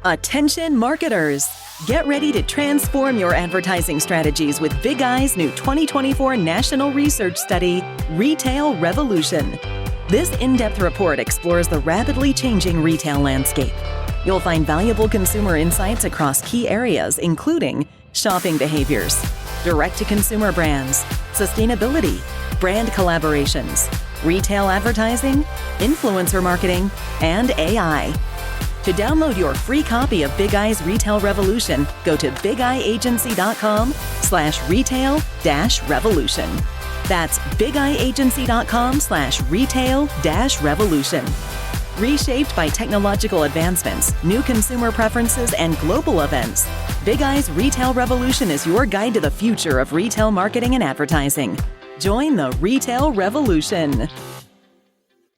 Attention marketers! Get ready to transform your advertising strategies with Big Eye's new 2024 National Research Study, Retail Revolution. This in-depth report explores the rapidly changing retail landscape. You'll find valuable consumer insights across key areas, including shopping behaviors, direct-to-consumer brands, sustainability, brand collaborations, retail advertising, influencer marketing, and AI. To download your free copy of Big Eye's Retail Revolution, go to bigeyeagency.com/retail-revolution. That's bigeyeagency.com/retail-revolution. Reshaped by technological advancements, new consumer preferences, and global events, Big Eye's Retail Revolution is your guide to the future of retail marketing and advertising. Join the Retail Revolution.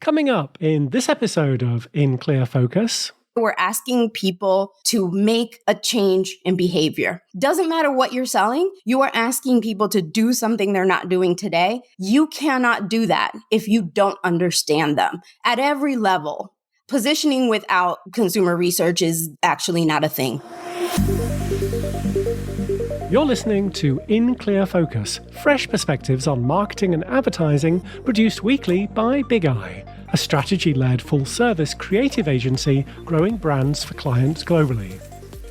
Coming up in this episode of In Clear Focus, we're asking people to make a change in behavior. Doesn't matter what you're selling, you are asking people to do something they're not doing today. You cannot do that if you don't understand them at every level. Positioning without consumer research is actually not a thing. You're listening to In Clear Focus, fresh perspectives on marketing and advertising produced weekly by Big Eye, a strategy-led full-service creative agency growing brands for clients globally.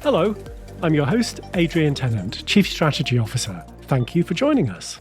Hello, I'm your host, Adrian Tennant, Chief Strategy Officer. Thank you for joining us.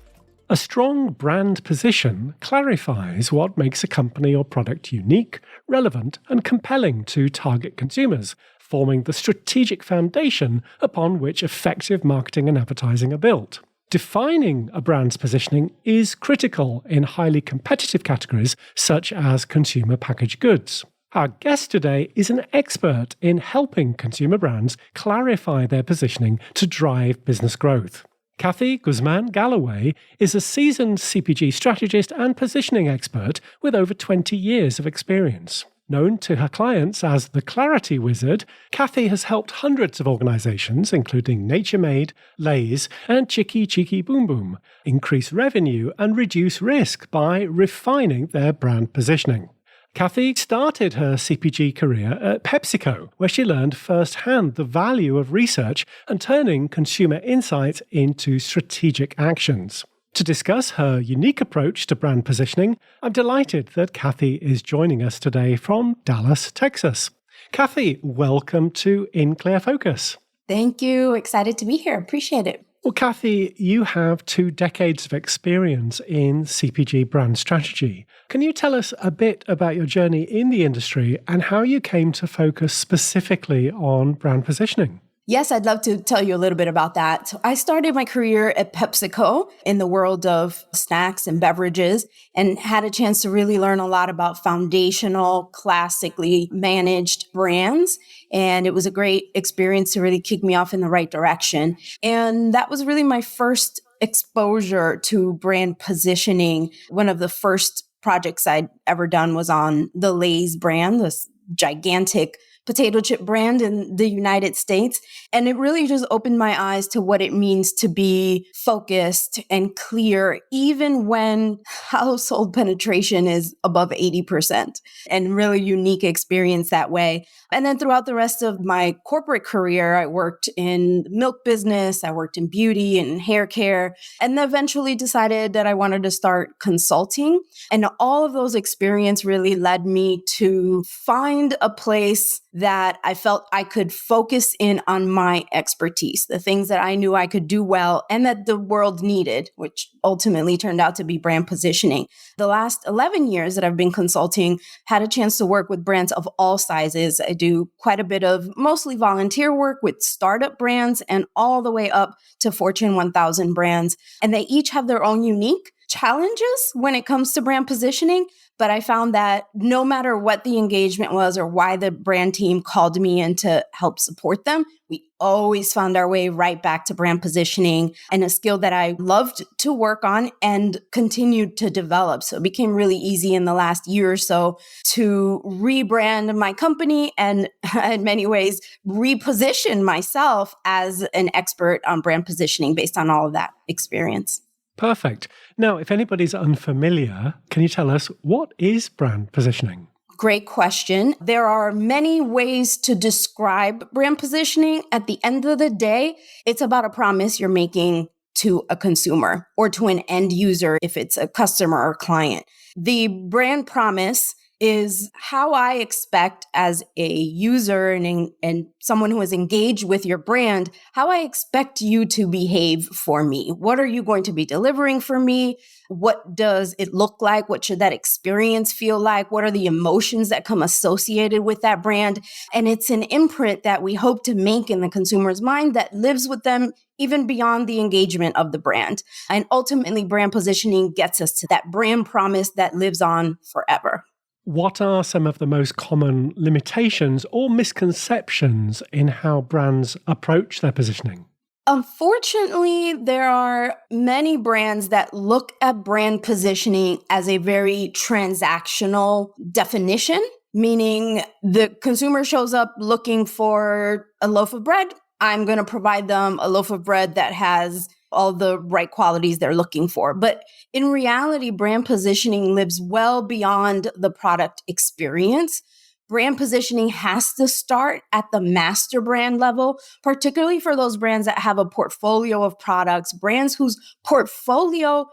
A strong brand position clarifies what makes a company or product unique, relevant, and compelling to target consumers, forming the strategic foundation upon which effective marketing and advertising are built. Defining a brand's positioning is critical in highly competitive categories such as consumer packaged goods. Our guest today is an expert in helping consumer brands clarify their positioning to drive business growth. Kathy Guzma Galloway is a seasoned CPG strategist and positioning expert with over 20 years of experience. Known to her clients as the Clarity Wizard, Kathy has helped hundreds of organizations, including Nature Made, Lay's, and Chicky Cheeky Boom Boom, increase revenue and reduce risk by refining their brand positioning. Kathy started her CPG career at PepsiCo, where she learned firsthand the value of research and turning consumer insights into strategic actions. To discuss her unique approach to brand positioning, I'm delighted that Kathy is joining us today from Dallas, Texas. Kathy, welcome to In Clear Focus. Thank you. Excited to be here. Appreciate it. Well, Kathy, you have 2 decades of experience in CPG brand strategy. Can you tell us a bit about your journey in the industry and how you came to focus specifically on brand positioning? Yes, I'd love to tell you a little bit about that. So I started my career at PepsiCo in the world of snacks and beverages and had a chance to really learn a lot about foundational, classically managed brands. And it was a great experience to really kick me off in the right direction. And that was really my first exposure to brand positioning. One of the first projects I'd ever done was on the Lay's brand, this gigantic potato chip brand in the United States. And it really just opened my eyes to what it means to be focused and clear, even when household penetration is above 80%, and really unique experience that way. And then throughout the rest of my corporate career, I worked in the milk business, I worked in beauty and hair care, and then eventually decided that I wanted to start consulting. And all of those experiences really led me to find a place that I felt I could focus in on my expertise, the things that I knew I could do well and that the world needed, which ultimately turned out to be brand positioning. The last 11 years that I've been consulting, had a chance to work with brands of all sizes. I do quite a bit of mostly volunteer work with startup brands and all the way up to Fortune 1000 brands. And they each have their own unique challenges when it comes to brand positioning. But I found that no matter what the engagement was or why the brand team called me in to help support them, we always found our way right back to brand positioning, and a skill that I loved to work on and continued to develop. So it became really easy in the last year or so to rebrand my company and in many ways reposition myself as an expert on brand positioning based on all of that experience. Perfect. Now, if anybody's unfamiliar, can you tell us what is brand positioning? Great question. There are many ways to describe brand positioning. At the end of the day, it's about a promise you're making to a consumer or to an end user if it's a customer or client. The brand promise is how I expect as a user and someone who is engaged with your brand, how I expect you to behave for me. What are you going to be delivering for me? What does it look like? What should that experience feel like? What are the emotions that come associated with that brand? And it's an imprint that we hope to make in the consumer's mind that lives with them even beyond the engagement of the brand. And ultimately, brand positioning gets us to that brand promise that lives on forever. What are some of the most common limitations or misconceptions in how brands approach their positioning? Unfortunately, there are many brands that look at brand positioning as a very transactional definition, meaning the consumer shows up looking for a loaf of bread. I'm going to provide them a loaf of bread that has all the right qualities they're looking for. But in reality, brand positioning lives well beyond the product experience. Brand positioning has to start at the master brand level, particularly for those brands that have a portfolio of products, brands whose portfolio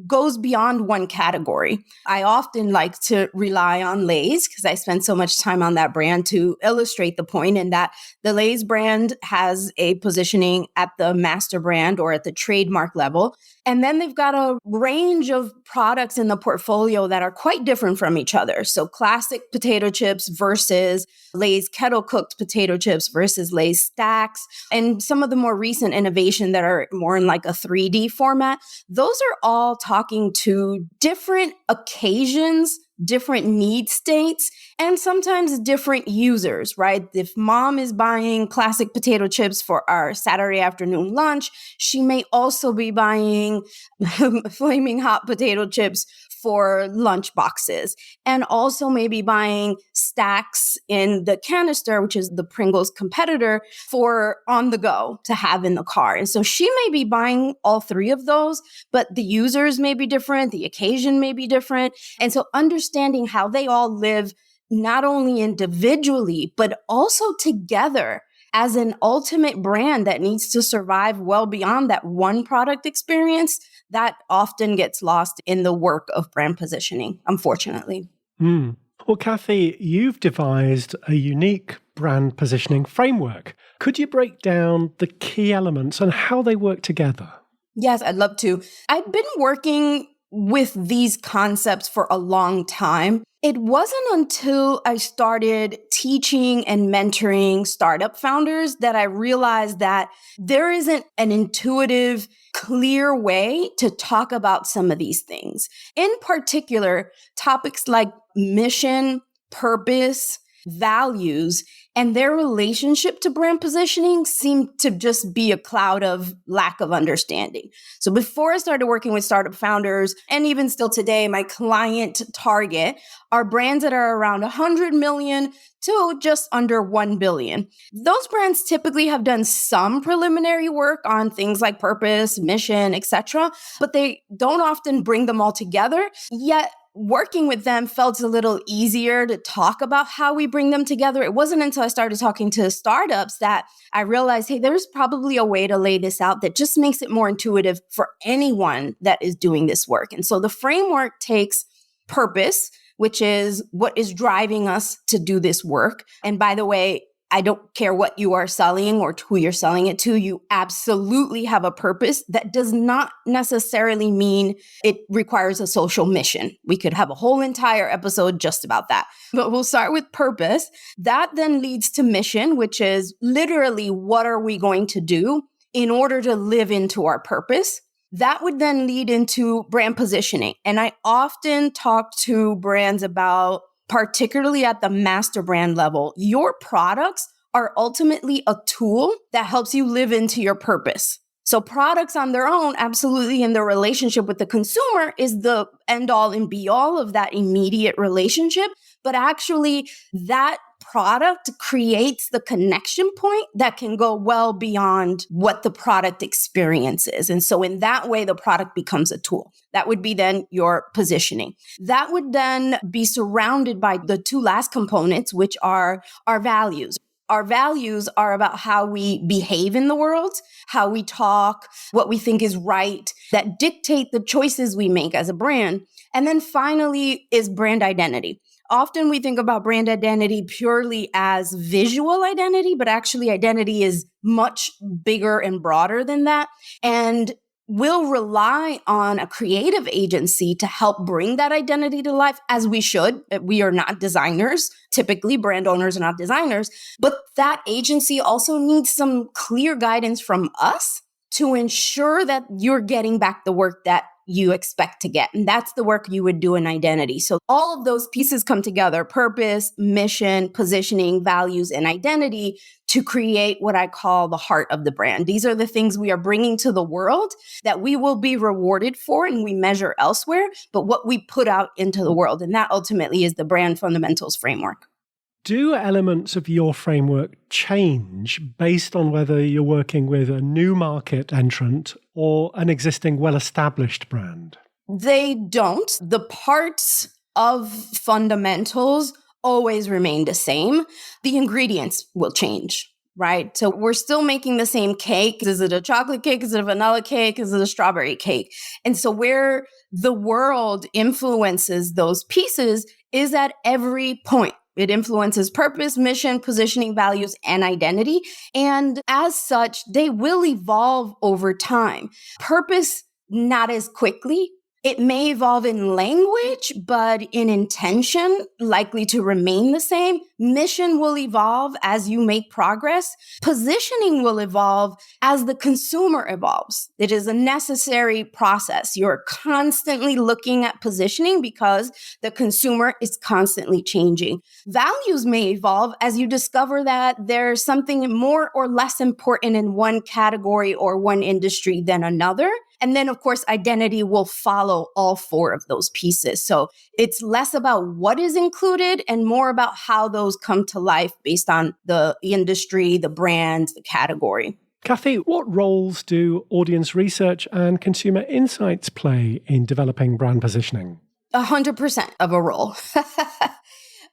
goes beyond one category. I often like to rely on Lay's because I spend so much time on that brand to illustrate the point, in that the Lay's brand has a positioning at the master brand or at the trademark level. And then they've got a range of products in the portfolio that are quite different from each other. So classic potato chips versus Lay's kettle cooked potato chips versus Lay's stacks, and some of the more recent innovation that are more in like a 3D format. Those are all talking to different occasions, different need states, and sometimes different users, right? If mom is buying classic potato chips for our Saturday afternoon lunch, she may also be buying flaming hot potato chips for lunch boxes, and also maybe buying stacks in the canister, which is the Pringles competitor, for on the go to have in the car. And so she may be buying all three of those, but the users may be different, the occasion may be different. And so understanding how they all live not only individually, but also together as an ultimate brand that needs to survive well beyond that one product experience, that often gets lost in the work of brand positioning, unfortunately. Well, Kathy, you've devised a unique brand positioning framework. Could you break down the key elements and how they work together? Yes, I'd love to. I've been working with these concepts for a long time. It wasn't until I started teaching and mentoring startup founders that I realized that there isn't an intuitive, clear way to talk about some of these things. In particular, topics like mission, purpose, values, and their relationship to brand positioning seemed to just be a cloud of lack of understanding. So before I started working with startup founders, and even still today, my client target are brands that are around 100 million to just under 1 billion. Those brands typically have done some preliminary work on things like purpose, mission, etc., but they don't often bring them all together. Yet working with them felt a little easier to talk about how we bring them together. It wasn't until I started talking to startups that I realized, hey, there's probably a way to lay this out that just makes it more intuitive for anyone that is doing this work. And so the framework takes purpose, which is what is driving us to do this work. And by the way, I don't care what you are selling or who you're selling it to. You absolutely have a purpose. That does not necessarily mean it requires a social mission. We could have a whole entire episode just about that. But we'll start with purpose. That then leads to mission, which is literally what are we going to do in order to live into our purpose. That would then lead into brand positioning. And I often talk to brands about, particularly at the master brand level, your products are ultimately a tool that helps you live into your purpose. So products on their own, absolutely, in their relationship with the consumer is the end all and be all of that immediate relationship. But actually, that product creates the connection point that can go well beyond what the product experience is. And so in that way, the product becomes a tool. That would be then your positioning. That would then be surrounded by the two last components, which are our values. Our values are about how we behave in the world, how we talk, what we think is right, that dictate the choices we make as a brand. And then finally is brand identity. Often we think about brand identity purely as visual identity, but actually identity is much bigger and broader than that. And we'll rely on a creative agency to help bring that identity to life, as we should. We are not designers. Typically, brand owners are not designers. But that agency also needs some clear guidance from us to ensure that you're getting back the work that you expect to get. And that's the work you would do in identity. So all of those pieces come together: purpose, mission, positioning, values, and identity to create what I call the heart of the brand. These are the things we are bringing to the world that we will be rewarded for and we measure elsewhere, but what we put out into the world. And that ultimately is the brand fundamentals framework. Do elements of your framework change based on whether you're working with a new market entrant or an existing well-established brand? They don't. The parts of fundamentals always remain the same. The ingredients will change, right? So we're still making the same cake. Is it a chocolate cake? Is it a vanilla cake? Is it a strawberry cake? And so where the world influences those pieces is at every point. It influences purpose, mission, positioning, values, and identity. And as such, they will evolve over time. Purpose, not as quickly. It may evolve in language, but in intention, likely to remain the same. Mission will evolve as you make progress. Positioning will evolve as the consumer evolves. It is a necessary process. You're constantly looking at positioning because the consumer is constantly changing. Values may evolve as you discover that there's something more or less important in one category or one industry than another. And then, of course, identity will follow all four of those pieces. So it's less about what is included and more about how those come to life based on the industry, the brand, the category. Kathy, what roles do audience research and consumer insights play in developing brand positioning? 100% of a role.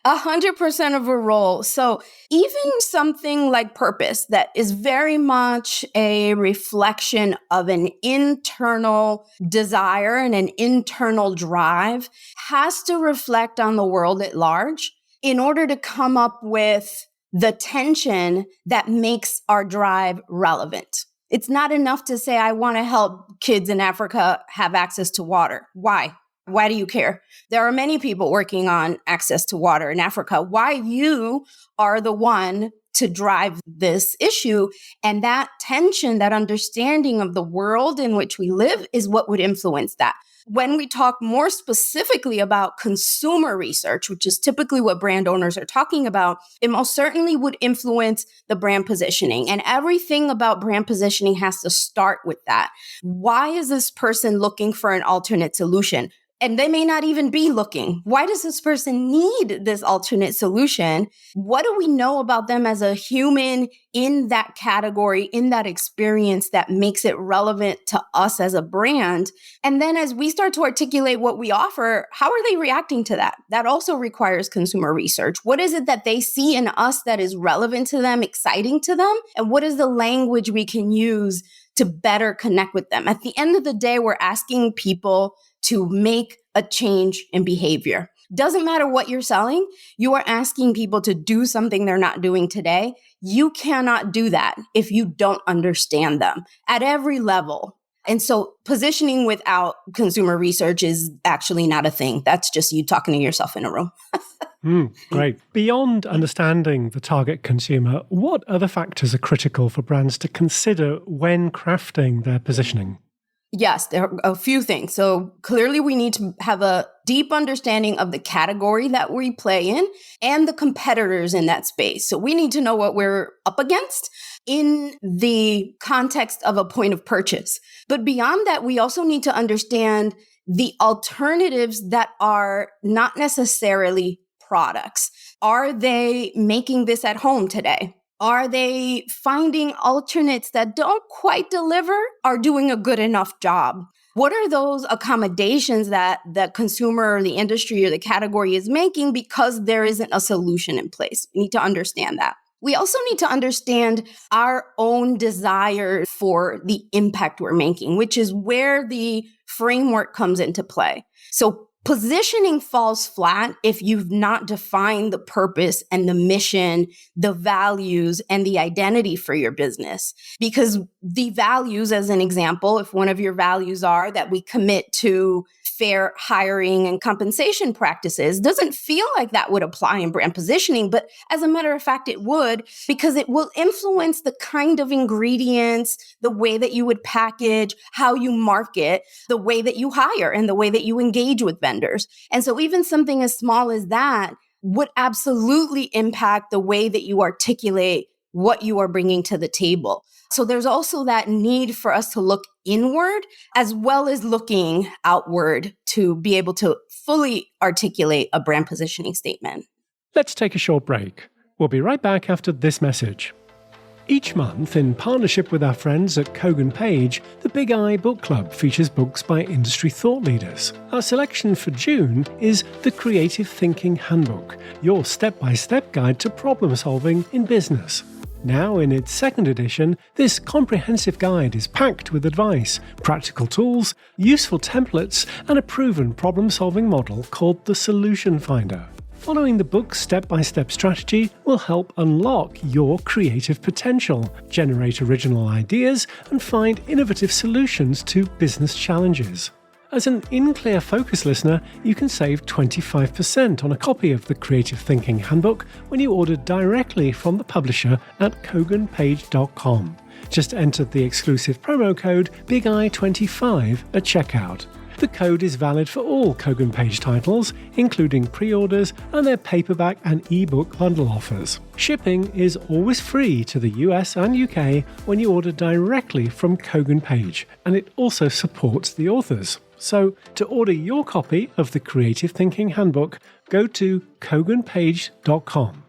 100% of a role. So even something like purpose that is very much a reflection of an internal desire and an internal drive has to reflect on the world at large in order to come up with the tension that makes our drive relevant. It's not enough to say, I want to help kids in Africa have access to water. Why? Why do you care? There are many people working on access to water in Africa. Why you are the one to drive this issue. And that tension, that understanding of the world in which we live is what would influence that. When we talk more specifically about consumer research, which is typically what brand owners are talking about, it most certainly would influence the brand positioning. And everything about brand positioning has to start with that. Why is this person looking for an alternate solution? And they may not even be looking. Why does this person need this alternate solution? What do we know about them as a human in that category, in that experience that makes it relevant to us as a brand? And then as we start to articulate what we offer, how are they reacting to that? That also requires consumer research. What is it that they see in us that is relevant to them, exciting to them? And what is the language we can use to better connect with them? At the end of the day, we're asking people to make a change in behavior. Doesn't matter what you're selling, you are asking people to do something they're not doing today. You cannot do that if you don't understand them at every level. And so positioning without consumer research is actually not a thing. That's just you talking to yourself in a room. Great. Beyond understanding the target consumer, what other factors are critical for brands to consider when crafting their positioning? Yes, there are a few things. So clearly we need to have a deep understanding of the category that we play in and the competitors in that space. So we need to know what we're up against in the context of a point of purchase. But beyond that, we also need to understand the alternatives that are not necessarily products. Are they making this at home today? Are they finding alternates that don't quite deliver, are doing a good enough job? What are those accommodations that the consumer or the industry or the category is making because there isn't a solution in place? We need to understand that. We also need to understand our own desire for the impact we're making, which is where the framework comes into play. So positioning falls flat if you've not defined the purpose and the mission, the values, and the identity for your business. Because the values, as an example, if one of your values are that we commit to fair hiring and compensation practices, doesn't feel like that would apply in brand positioning. But as a matter of fact, it would, because it will influence the kind of ingredients, the way that you would package, how you market, the way that you hire, and the way that you engage with vendors. And so even something as small as that would absolutely impact the way that you articulate what you are bringing to the table. So there's also that need for us to look inward as well as looking outward to be able to fully articulate a brand positioning statement. Let's take a short break. We'll be right back after this message. Each month, in partnership with our friends at Kogan Page, the Big I Book Club features books by industry thought leaders. Our selection for June is The Creative Thinking Handbook, your step-by-step guide to problem solving in business. Now, in its second edition, this comprehensive guide is packed with advice, practical tools, useful templates, and a proven problem-solving model called the Solution Finder. Following the book's step-by-step strategy will help unlock your creative potential, generate original ideas, and find innovative solutions to business challenges. As an In Clear Focus listener, you can save 25% on a copy of the Creative Thinking Handbook when you order directly from the publisher at koganpage.com. Just enter the exclusive promo code BIGI25 at checkout. The code is valid for all Kogan Page titles, including pre-orders and their paperback and ebook bundle offers. Shipping is always free to the US and UK when you order directly from Kogan Page, and it also supports the authors. So, to order your copy of the Creative Thinking Handbook, go to koganpage.com.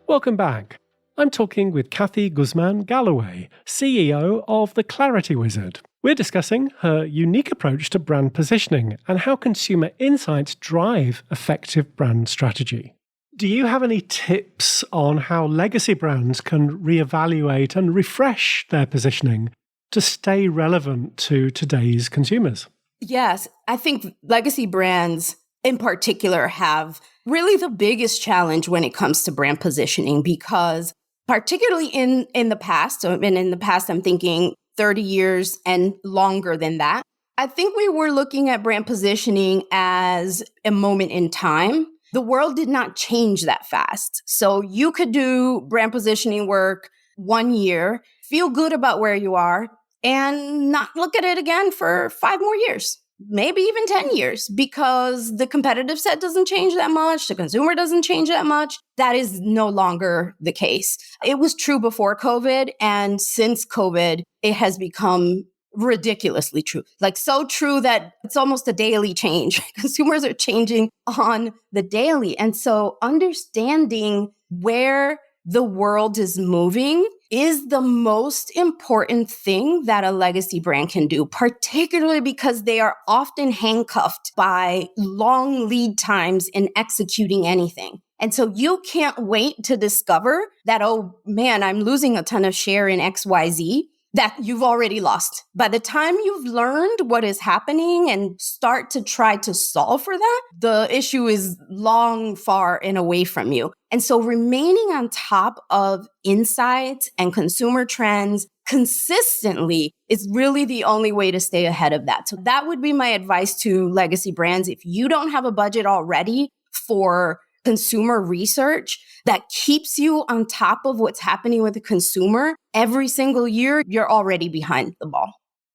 Welcome back. I'm talking with Kathy Guzman Galloway, CEO of The Clarity Wizard. We're discussing her unique approach to brand positioning and how consumer insights drive effective brand strategy. Do you have any tips on how legacy brands can reevaluate and refresh their positioning to stay relevant to today's consumers? Yes, I think legacy brands in particular have really the biggest challenge when it comes to brand positioning, because particularly in the past, and in the past I'm thinking 30 years and longer than that, I think we were looking at brand positioning as a moment in time. The world did not change that fast. So you could do brand positioning work 1 year, feel good about where you are, and not look at it again for 5 more years, maybe even 10 years, because the competitive set doesn't change that much. The consumer doesn't change that much. That is no longer the case. It was true before COVID. And since COVID, it has become ridiculously true. Like so true that it's almost a daily change. Consumers are changing on the daily. And so understanding where the world is moving is the most important thing that a legacy brand can do, particularly because they are often handcuffed by long lead times in executing anything. And so you can't wait to discover that, oh man, I'm losing a ton of share in XYZ that you've already lost. By the time you've learned what is happening and start to try to solve for that, the issue is long, far and away from you. And so remaining on top of insights and consumer trends consistently is really the only way to stay ahead of that. So that would be my advice to legacy brands. If you don't have a budget already for consumer research that keeps you on top of what's happening with the consumer every single year, you're already behind the ball.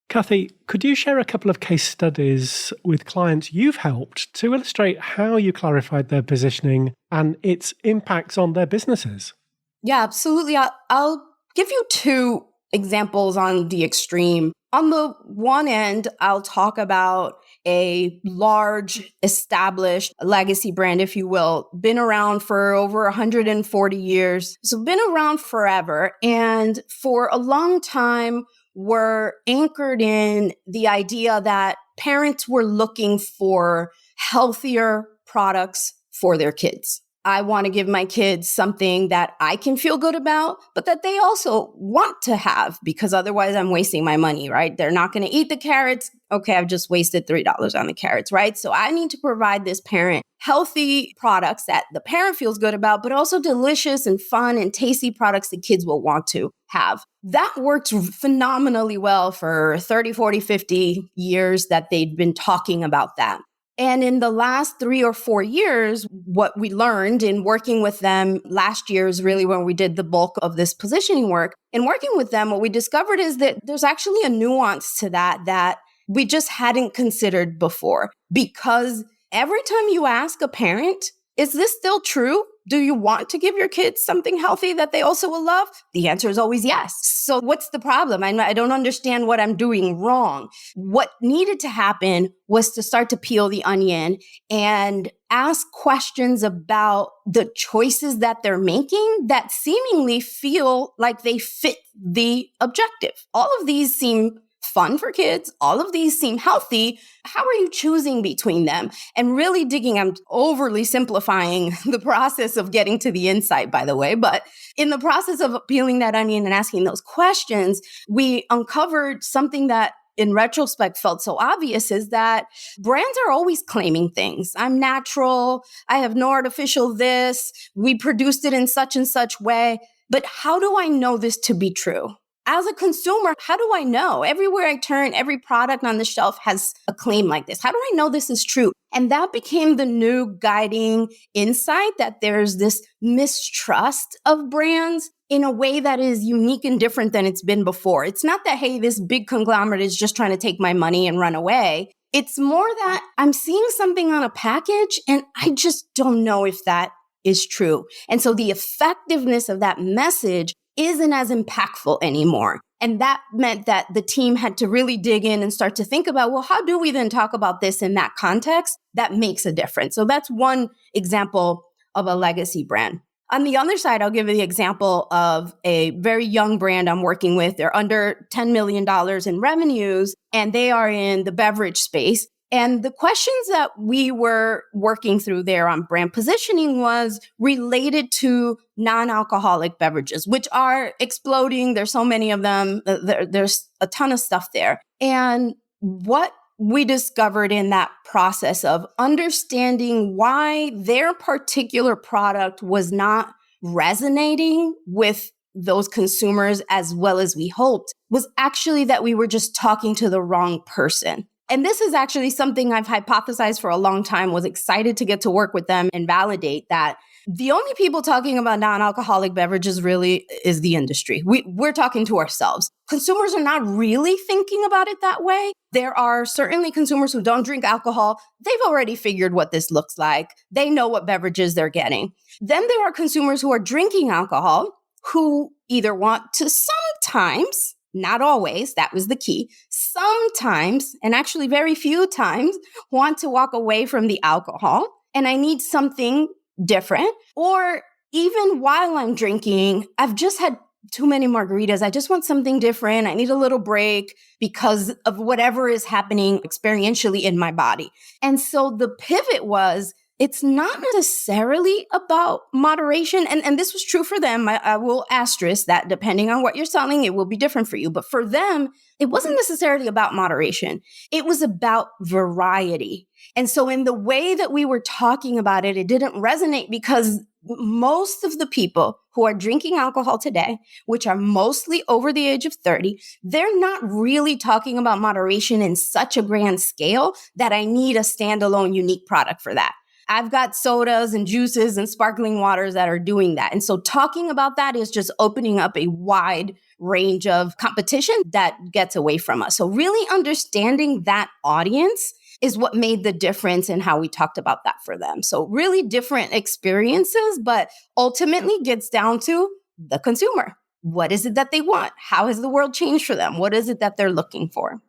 Kathy, could you share a couple of case studies with clients you've helped to illustrate how you clarified their positioning and its impacts on their businesses? Yeah, absolutely. I'll give you 2 examples on the extreme. On the one end, I'll talk about a large, established legacy brand, if you will, been around for over 140 years. So been around forever. And for a long time, were anchored in the idea that parents were looking for healthier products for their kids. I want to give my kids something that I can feel good about, but that they also want to have, because otherwise I'm wasting my money, right? They're not going to eat the carrots. Okay, I've just wasted $3 on the carrots, right? So I need to provide this parent healthy products that the parent feels good about, but also delicious and fun and tasty products that kids will want to have. That worked phenomenally well for 30, 40, 50 years that they'd been talking about that. And in the last 3 or 4 years, what we learned in working with them last year is really when we did the bulk of this positioning work. In working with them, what we discovered is that there's actually a nuance to that we just hadn't considered before. Because every time you ask a parent, is this still true? Do you want to give your kids something healthy that they also will love? The answer is always yes. So what's the problem? I don't understand what I'm doing wrong. What needed to happen was to start to peel the onion and ask questions about the choices that they're making that seemingly feel like they fit the objective. All of these seem fun for kids. All of these seem healthy. How are you choosing between them? And really digging, I'm overly simplifying the process of getting to the insight, by the way, but in the process of peeling that onion and asking those questions, we uncovered something that in retrospect felt so obvious, is that brands are always claiming things. I'm natural. I have no artificial this. We produced it in such and such way. But how do I know this to be true? As a consumer, how do I know? Everywhere I turn, every product on the shelf has a claim like this. How do I know this is true? And that became the new guiding insight, that there's this mistrust of brands in a way that is unique and different than it's been before. It's not that, hey, this big conglomerate is just trying to take my money and run away. It's more that I'm seeing something on a package and I just don't know if that is true. And so the effectiveness of that message isn't as impactful anymore. And that meant that the team had to really dig in and start to think about, well, how do we then talk about this in that context that makes a difference? So that's one example of a legacy brand. On the other side, I'll give you the example of a very young brand I'm working with. They're under $10 million in revenues, and they are in the beverage space. And the questions that we were working through there on brand positioning was related to non-alcoholic beverages, which are exploding. There's so many of them. There's a ton of stuff there. And what we discovered in that process of understanding why their particular product was not resonating with those consumers as well as we hoped was actually that we were just talking to the wrong person. And this is actually something I've hypothesized for a long time, was excited to get to work with them and validate that the only people talking about non-alcoholic beverages really is the industry. We're talking to ourselves. Consumers are not really thinking about it that way. There are certainly consumers who don't drink alcohol. They've already figured what this looks like. They know what beverages they're getting. Then there are consumers who are drinking alcohol who either want to sometimes, not always, that was the key, sometimes, and actually very few times, want to walk away from the alcohol, and I need something different. Or even while I'm drinking, I've just had too many margaritas. I just want something different. I need a little break because of whatever is happening experientially in my body. And so the pivot was, it's not necessarily about moderation. And this was true for them. I will asterisk that depending on what you're selling, it will be different for you. But for them, it wasn't necessarily about moderation. It was about variety. And so in the way that we were talking about it, it didn't resonate because most of the people who are drinking alcohol today, which are mostly over the age of 30, they're not really talking about moderation in such a grand scale that I need a standalone unique product for that. I've got sodas and juices and sparkling waters that are doing that. And so talking about that is just opening up a wide range of competition that gets away from us. So really understanding that audience is what made the difference in how we talked about that for them. So really different experiences, but ultimately gets down to the consumer. What is it that they want? How has the world changed for them? What is it that they're looking for?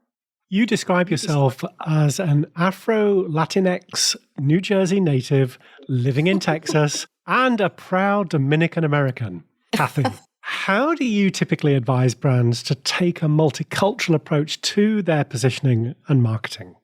You describe yourself as an Afro-Latinx New Jersey native living in Texas and a proud Dominican American. Kathy, how do you typically advise brands to take a multicultural approach to their positioning and marketing?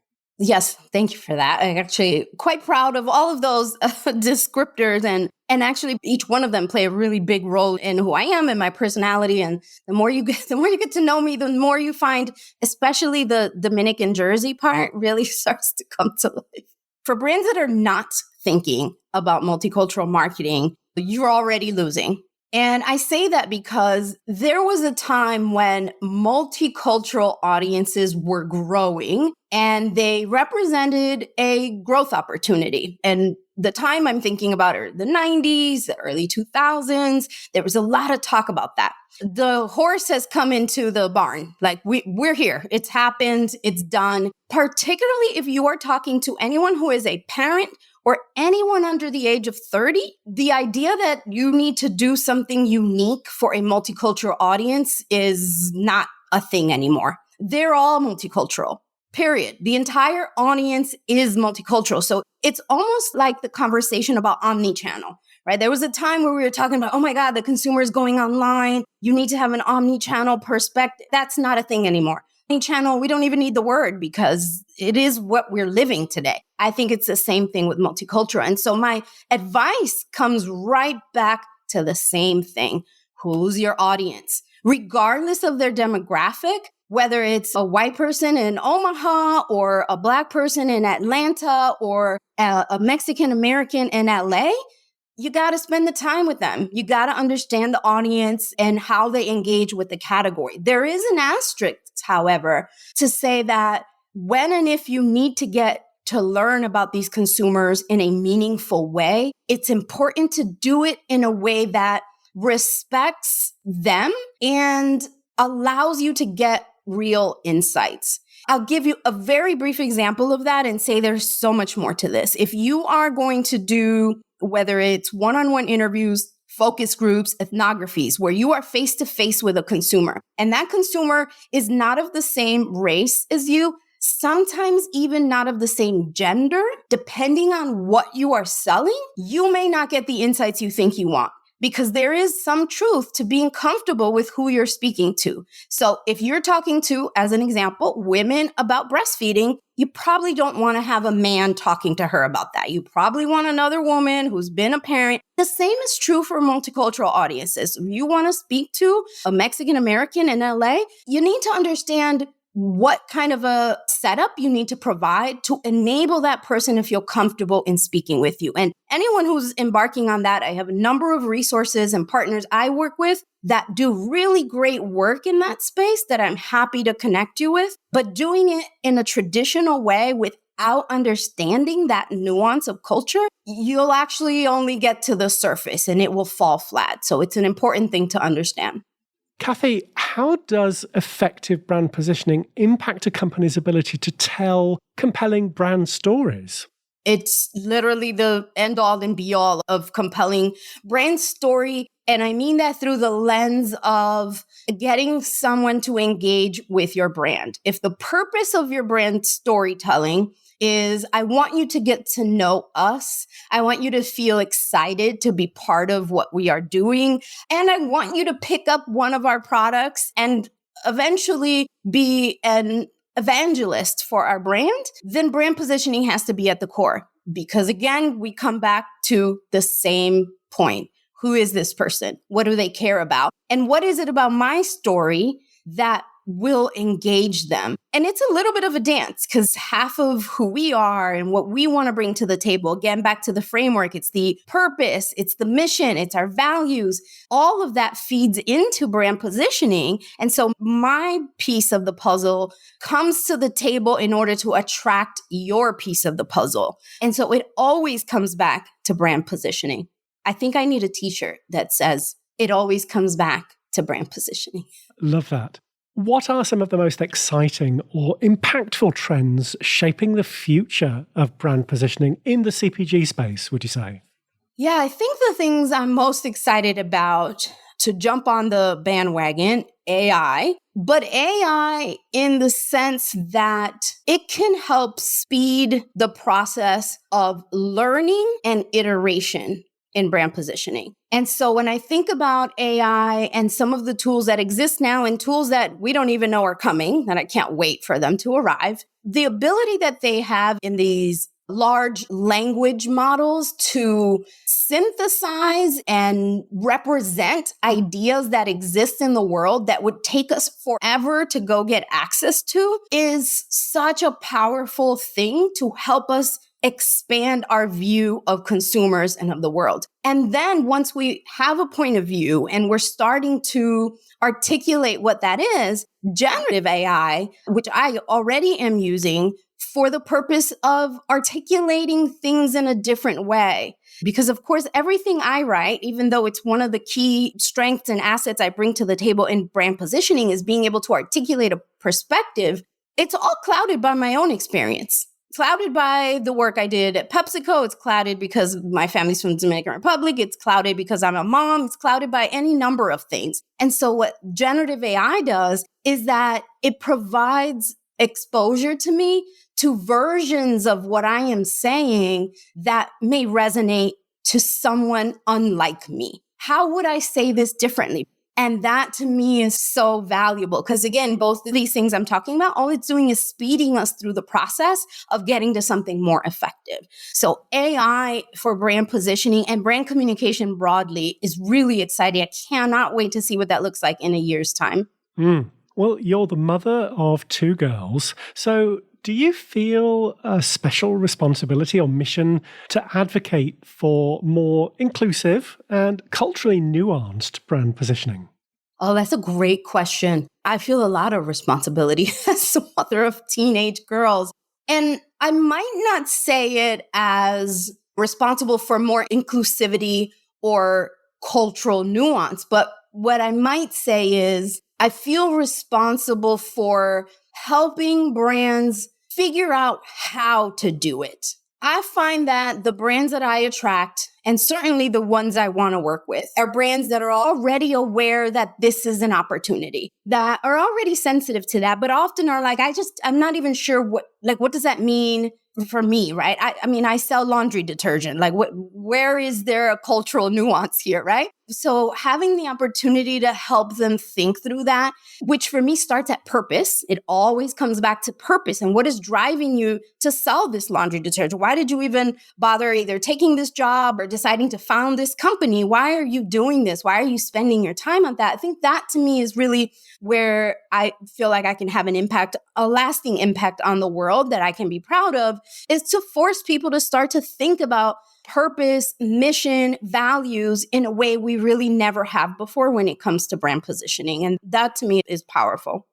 Yes, thank you for that. I'm actually quite proud of all of those descriptors, and actually each one of them play a really big role in who I am and my personality. And the more you get to know me, the more you find, especially the Dominican Jersey part, really starts to come to life. For brands that are not thinking about multicultural marketing, you're already losing. And I say that because there was a time when multicultural audiences were growing and they represented a growth opportunity. And the time I'm thinking about are the 90s, the early 2000s. There was a lot of talk about that. The horse has come into the barn. Like we're here. It's happened. It's done. Particularly if you are talking to anyone who is a parent or anyone under the age of 30, the idea that you need to do something unique for a multicultural audience is not a thing anymore. They're all multicultural, period. The entire audience is multicultural. So it's almost like the conversation about omnichannel, right? There was a time where we were talking about, oh my God, the consumer is going online. You need to have an omnichannel perspective. That's not a thing anymore. Channel, we don't even need the word because it is what we're living today. I think it's the same thing with multicultural. And so my advice comes right back to the same thing. Who's your audience? Regardless of their demographic, whether it's a white person in Omaha or a Black person in Atlanta or a Mexican American in LA, you got to spend the time with them. You got to understand the audience and how they engage with the category. There is an asterisk, however, to say that when and if you need to get to learn about these consumers in a meaningful way, it's important to do it in a way that respects them and allows you to get real insights. I'll give you a very brief example of that and say there's so much more to this. If you are going to do, whether it's one-on-one interviews, focus groups, ethnographies, where you are face-to-face with a consumer, and that consumer is not of the same race as you, sometimes even not of the same gender, depending on what you are selling, you may not get the insights you think you want. Because there is some truth to being comfortable with who you're speaking to. So if you're talking to, as an example, women about breastfeeding, you probably don't want to have a man talking to her about that. You probably want another woman who's been a parent. The same is true for multicultural audiences. If you want to speak to a Mexican American in LA, you need to understand what kind of a setup you need to provide to enable that person to feel comfortable in speaking with you. And anyone who's embarking on that, I have a number of resources and partners I work with that do really great work in that space that I'm happy to connect you with. But doing it in a traditional way without understanding that nuance of culture, you'll actually only get to the surface and it will fall flat. So it's an important thing to understand. Kathy, how does effective brand positioning impact a company's ability to tell compelling brand stories? It's literally the end all and be all of compelling brand story. And I mean that through the lens of getting someone to engage with your brand. If the purpose of your brand storytelling is, I want you to get to know us. I want you to feel excited to be part of what we are doing. And I want you to pick up one of our products and eventually be an evangelist for our brand, then brand positioning has to be at the core. Because again, we come back to the same point. Who is this person? What do they care about? And what is it about my story that will engage them? And it's a little bit of a dance because half of who we are and what we want to bring to the table, again, back to the framework, it's the purpose, it's the mission, it's our values. All of that feeds into brand positioning. And so my piece of the puzzle comes to the table in order to attract your piece of the puzzle. And so it always comes back to brand positioning. I think I need a t-shirt that says it always comes back to brand positioning. Love that. What are some of the most exciting or impactful trends shaping the future of brand positioning in the CPG space, would you say? Yeah, I think the things I'm most excited about to jump on the bandwagon AI, but AI in the sense that it can help speed the process of learning and iteration in brand positioning. And so when I think about AI and some of the tools that exist now and tools that we don't even know are coming, and I can't wait for them to arrive, the ability that they have in these large language models to synthesize and represent ideas that exist in the world that would take us forever to go get access to is such a powerful thing to help us expand our view of consumers and of the world. And then once we have a point of view and we're starting to articulate what that is, generative AI, which I already am using for the purpose of articulating things in a different way. Because of course, everything I write, even though it's one of the key strengths and assets I bring to the table in brand positioning is being able to articulate a perspective, it's all clouded by my own experience. Clouded by the work I did at PepsiCo. It's clouded because my family's from the Dominican Republic. It's clouded because I'm a mom. It's clouded by any number of things. And so what generative AI does is that it provides exposure to me to versions of what I am saying that may resonate to someone unlike me. How would I say this differently? And that to me is so valuable because again, both of these things I'm talking about, all it's doing is speeding us through the process of getting to something more effective. So AI for brand positioning and brand communication broadly is really exciting. I cannot wait to see what that looks like in a year's time. Well, you're the mother of 2 girls. So do you feel a special responsibility or mission to advocate for more inclusive and culturally nuanced brand positioning? Oh, that's a great question. I feel a lot of responsibility as a mother of teenage girls. And I might not say it as responsible for more inclusivity or cultural nuance, but what I might say is I feel responsible for helping brands figure out how to do it. I find that the brands that I attract, and certainly the ones I want to work with, are brands that are already aware that this is an opportunity, that are already sensitive to that, but often are like, I'm not even sure what does that mean for me, right? I mean, I sell laundry detergent. Where is there a cultural nuance here, right? So having the opportunity to help them think through that, which for me starts at purpose. It always comes back to purpose and what is driving you to sell this laundry detergent. Why did you even bother either taking this job or deciding to found this company? Why are you doing this? Why are you spending your time on that? I think that to me is really where I feel like I can have an impact, a lasting impact on the world that I can be proud of, is to force people to start to think about purpose, mission, values in a way we really never have before when it comes to brand positioning. And that to me is powerful.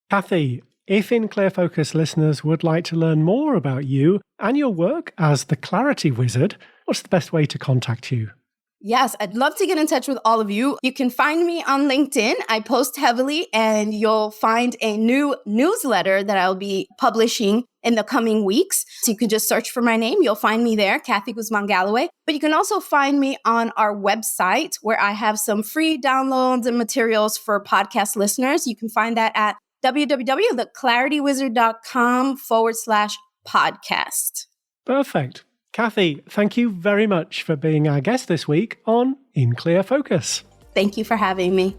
Kathy, if In Clear Focus listeners would like to learn more about you and your work as the Clarity Wizard, what's the best way to contact you? Yes, I'd love to get in touch with all of you. You can find me on LinkedIn. I post heavily and you'll find a new newsletter that I'll be publishing in the coming weeks. So you can just search for my name. You'll find me there, Kathy Guzma Galloway. But you can also find me on our website where I have some free downloads and materials for podcast listeners. You can find that at www.theclaritywizard.com/podcast. Perfect. Kathy, thank you very much for being our guest this week on In Clear Focus. Thank you for having me.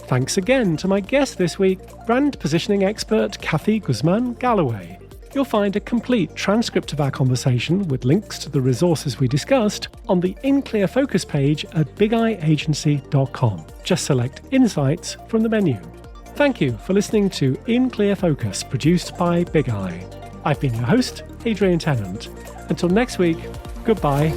Thanks again to my guest this week, brand positioning expert Kathy Guzma Galloway. You'll find a complete transcript of our conversation with links to the resources we discussed on the In Clear Focus page at bigeyeagency.com. Just select Insights from the menu. Thank you for listening to In Clear Focus, produced by Big Eye. I've been your host, Adrian Tennant. Until next week, goodbye.